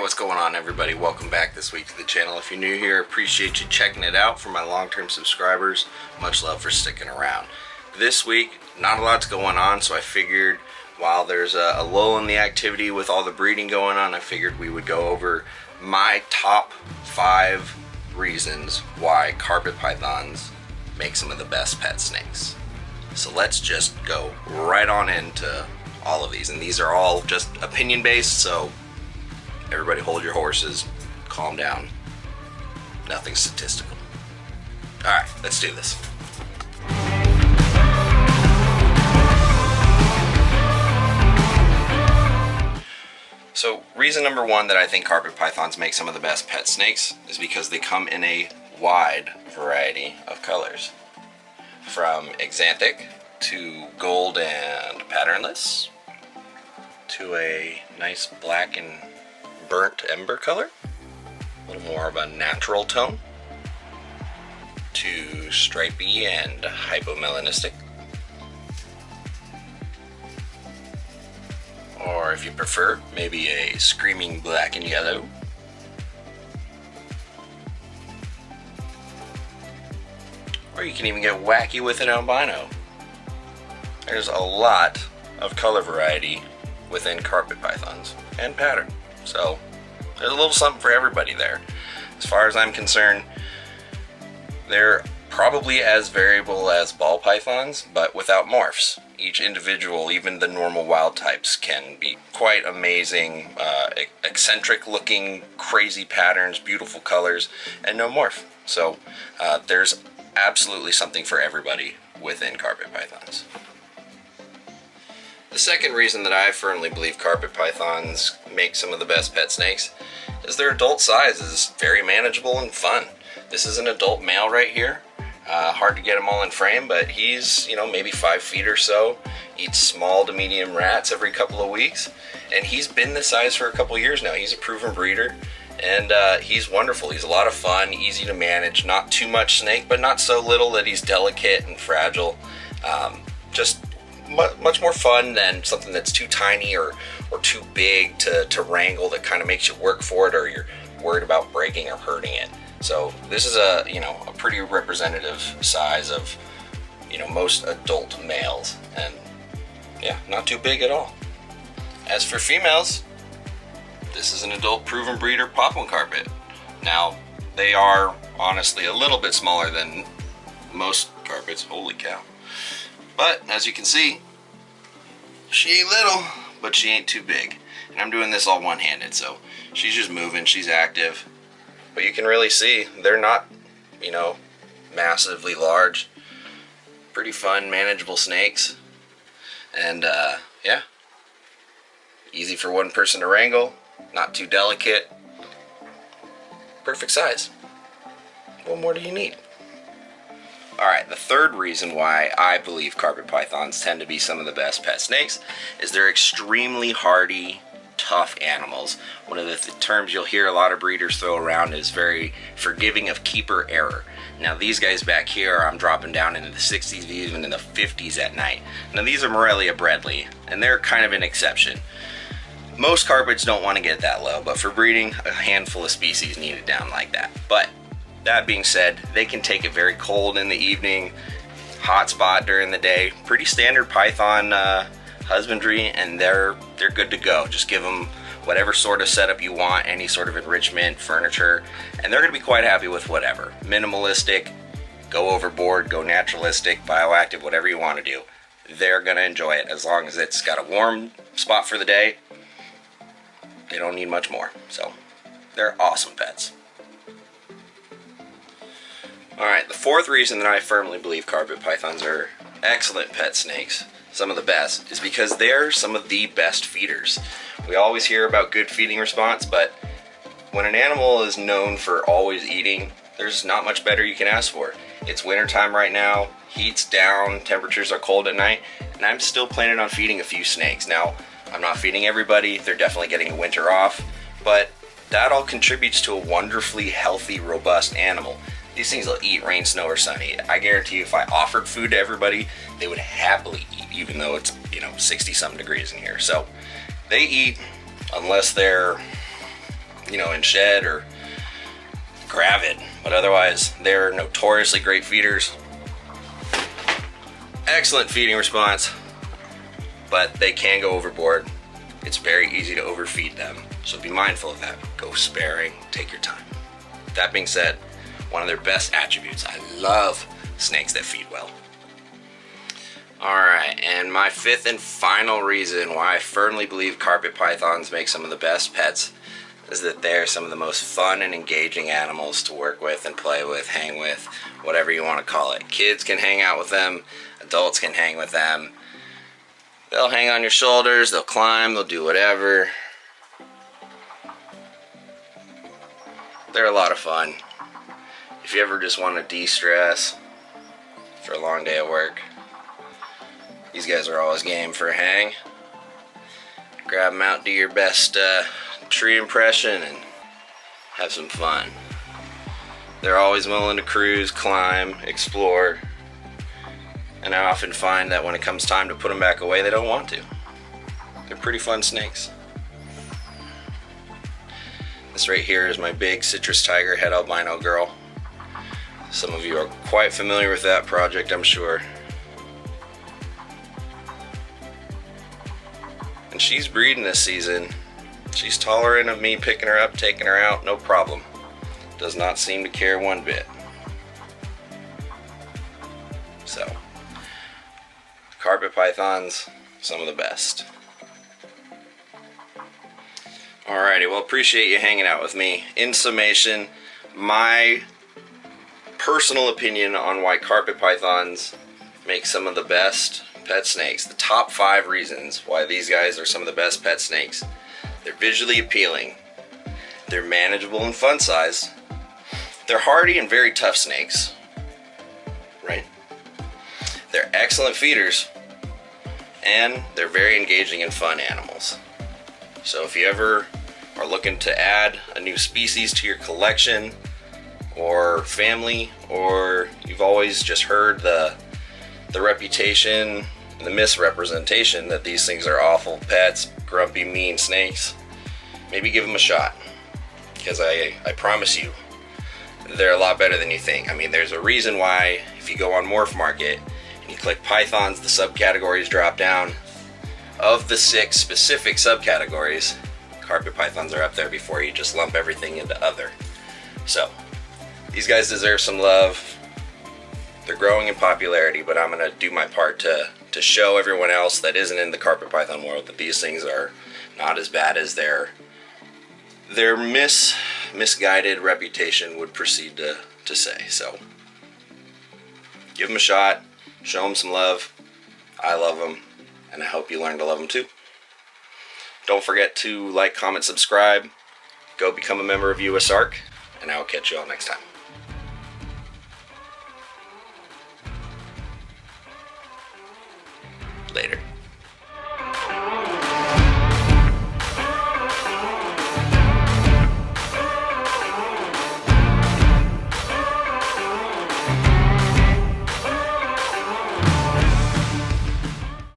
What's going on, everybody? Welcome back this week to the channel. If you're new here, appreciate you checking it out. For my long-term subscribers, much love for sticking around. This week, not a lot's going on, so I figured while there's a lull in the activity with all the breeding going on, I figured we would go over my top 5 reasons why carpet pythons make some of the best pet snakes. So let's just go right on into all of these, and these are all just opinion based, so everybody hold your horses, calm down, nothing statistical. Alright, let's do this. So reason number 1 that I think carpet pythons make some of the best pet snakes is because they come in a wide variety of colors. From axanthic to gold and patternless to a nice black and burnt ember color, a little more of a natural tone, to stripy and hypomelanistic, or if you prefer, maybe a screaming black and yellow, or you can even get wacky with an albino. There's a lot of color variety within carpet pythons and pattern. So there's a little something for everybody there. As far as I'm concerned, they're probably as variable as ball pythons, but without morphs. Each individual, even the normal wild types, can be quite amazing, eccentric looking, crazy patterns, beautiful colors, and no morph. So there's absolutely something for everybody within carpet pythons. The second reason that I firmly believe carpet pythons make some of the best pet snakes is their adult size is very manageable and fun. This is an adult male right here. Hard to get him all in frame, but he's, maybe 5 feet or so. Eats small to medium rats every couple of weeks, and he's been this size for a couple of years now. He's a proven breeder, and he's wonderful. He's a lot of fun, easy to manage, not too much snake, but not so little that he's delicate and fragile. Just much more fun than something that's too tiny or too big to wrangle, that kind of makes you work for it, or you're worried about breaking or hurting it. So this is a pretty representative size of most adult males, and yeah, not too big at all. As for females, this is an adult proven breeder poplin carpet. Now they are honestly a little bit smaller than most carpets. Holy cow. But as you can see, she ain't little, but she ain't too big. And I'm doing this all one-handed, so she's just moving, she's active. But you can really see they're not, massively large. Pretty fun, manageable snakes. And yeah, easy for one person to wrangle, not too delicate. Perfect size. What more do you need? Alright, the third reason why I believe carpet pythons tend to be some of the best pet snakes is they're extremely hardy, tough animals. One of the terms you'll hear a lot of breeders throw around is very forgiving of keeper error. Now these guys back here, I'm dropping down into the 60s, even in the 50s at night. Now these are Morelia bredli, and they're kind of an exception. Most carpets don't want to get that low, but for breeding, a handful of species need it down like that. But that being said, they can take it very cold in the evening, hot spot during the day. Pretty standard python husbandry, and they're good to go. Just give them whatever sort of setup you want, any sort of enrichment, furniture, and they're going to be quite happy with whatever. Minimalistic, go overboard, go naturalistic, bioactive, whatever you want to do. They're going to enjoy it as long as it's got a warm spot for the day. They don't need much more. So they're awesome pets. Alright, the fourth reason that I firmly believe carpet pythons are excellent pet snakes, some of the best, is because they're some of the best feeders. We always hear about good feeding response, but when an animal is known for always eating, there's not much better you can ask for. It's wintertime right now, heat's down, temperatures are cold at night, and I'm still planning on feeding a few snakes. Now, I'm not feeding everybody, they're definitely getting a winter off, but that all contributes to a wonderfully healthy, robust animal. These things will eat rain, snow, or sunny. I guarantee you if I offered food to everybody, they would happily eat, even though it's 60-something degrees in here. So they eat unless they're in shed or gravid, but otherwise they're notoriously great feeders. Excellent feeding response, but they can go overboard. It's very easy to overfeed them, so be mindful of that. Go sparing, take your time. That being said, one of their best attributes, I love snakes that feed well. Alright, and my fifth and final reason why I firmly believe carpet pythons make some of the best pets is that they're some of the most fun and engaging animals to work with and play with, hang with, whatever you want to call it. Kids can hang out with them, adults can hang with them. They'll hang on your shoulders, they'll climb, they'll do whatever. They're a lot of fun. If you ever just want to de-stress for a long day at work, these guys are always game for a hang. Grab them out, do your best tree impression, and have some fun. They're always willing to cruise, climb, explore, and I often find that when it comes time to put them back away, they don't want to. They're pretty fun snakes. This right here is my big citrus tiger head albino girl. Some of you are quite familiar with that project, I'm sure. And she's breeding this season. She's tolerant of me picking her up, taking her out, no problem. Does not seem to care one bit. So, carpet pythons, some of the best. Alrighty, well, appreciate you hanging out with me. In summation, my personal opinion on why carpet pythons make some of the best pet snakes. The top 5 reasons why these guys are some of the best pet snakes. They're visually appealing. They're manageable and fun size. They're hardy and very tough snakes. Right? They're excellent feeders. And they're very engaging and fun animals. So if you ever are looking to add a new species to your collection or family, or you've always just heard the reputation and the misrepresentation that these things are awful pets, grumpy, mean snakes, maybe give them a shot, because I promise you they're a lot better than you think. I mean, there's a reason why if you go on Morph Market and you click pythons, the subcategories drop down. Of the 6 specific subcategories, carpet pythons are up there before you just lump everything into other. So these guys deserve some love. They're growing in popularity, but I'm going to do my part to show everyone else that isn't in the carpet python world that these things are not as bad as their misguided reputation would proceed to say. So give them a shot, show them some love. I love them, and I hope you learn to love them too. Don't forget to like, comment, subscribe. Go become a member of USARK, and I will catch you all next time. Later.